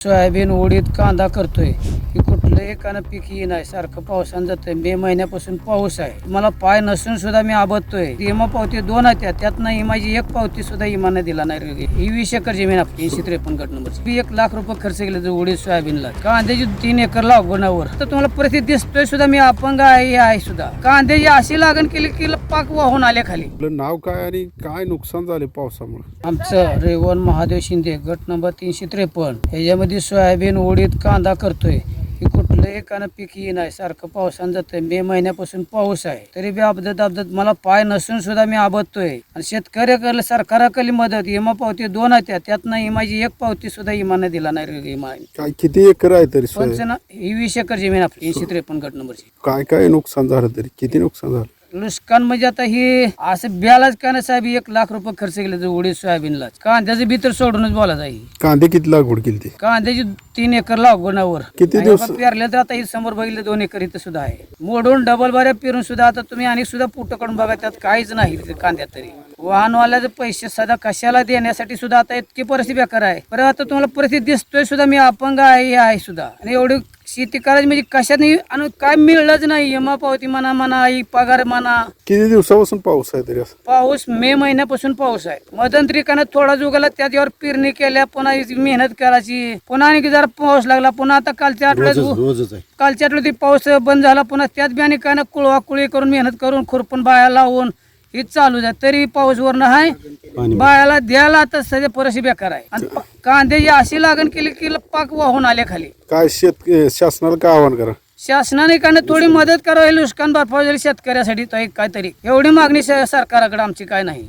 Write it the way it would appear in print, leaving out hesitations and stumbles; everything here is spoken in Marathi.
सोयाबीन उडीद कांदा करतोय की कुठलंही एकानं पीक येई नाही. सारखं पावसानं जातंय. मे महिन्यापासून पाऊस आहे. मला पाय नसून सुद्धा मी आबदतोय. इमा पावती 2 आहेत, त्यातनं इमाची एक पावती सुद्धा इमाने दिला नाही. ही 20 एकर जमीन आपली 153 गट नंबर 1 लाख रुपये खर्च केले उडीद सोयाबीनला. कांद्याची 3 एकर लागवडावर तर तुम्हाला प्रति दिसतोय सुद्धा मी अपंग आहे सुद्धा. कांद्याची अशी लागण केली की पाक वाहून आले खाली. आपलं नाव काय आणि काय नुकसान झाले पावसामुळे? आमचं रेवण महादेव शिंदे गट नंबर 353. ह्याच्यामध्ये सोयाबीन उडीद कांदा करतोय की कुठलंही एकानं पीक येई नाही. सारखं पावसानं जातंय. मे महिन्यापासून पाऊस आहे, तरी बी आबदत मला पाय नसून सुद्धा मी आबदतोय. आणि शेतकऱ्याकडे सरकाराकडली मदत इमा पावती 2 आहेत, त्यातनं इमाची एक पावती सुद्धा इमाने दिला नाही. इमा काय किती एकर आहे तरी सोयाबीन? ही 20 एकर जमीन आपली 153 गट नंबरची. काय काय नुकसान झालं तरी किती नुकसान झालं? नुकसान म्हणजे आता ही असं ब्यालाच का ना साहेब 1 लाख रुपये खर्च केले उडीद सोयाबीनला. कांद्याचं बी तर सोडूनच बोलायचं आहे. कांदे किती लागवड केली ती? कांद्याची 3 एकर लागवडावर किती दिवस? पेरले तर आता ही समोर बघितलं 2 एकर इथं सुद्धा आहे. मोडून डबल बाऱ्या पेरून सुद्धा आता तुम्ही आणि सुद्धा पुटं काढून बघा, त्यात काहीच नाही कांद्यात तरी. वाहनवाल्याचे पैसे सध्या कशाला देण्यासाठी सुद्धा आता इतकी परिस्थिती बेकार आहे. बरं आता तुम्हाला परिस्थिती दिसतोय सुद्धा मी अपंग आहे सुद्धा. आणि एवढी शेती करायची म्हणजे कशाने आणि काय मिळलंच नाही. इमा पावती म्हणा पगार म्हणा. किती दिवसापासून पाऊस आहे तरी? असं पाऊस मे महिन्यापासून पाऊस आहे. मध्यंतरीकानं थोडा जुगाला त्याच्यावर पेरणी केल्या, पुन्हा मेहनत करायची, पुन्हा आणि जरा पाऊस लागला, पुन्हा आता कालच्या आठवड्यात पाऊस बंद झाला, पुन्हा त्यात बी आणि काय ना कुळी करून मेहनत करून खुरपण बाया लावून हे चालू आहे. तरी पाऊस वरनं आहे. बायाला द्यायला आता सध्या परिस्थिती बेकार आहे. आणि कांद्याची अशी लागण केली की पाक वाहून आले खाली. काय शासनाला काय आव्हान करा? शासनाने काय थोडी मदत करावी. नुकसान भरपाई शेतकऱ्यासाठी काहीतरी एवढी मागणी सरकाराकडे आमची काय नाही.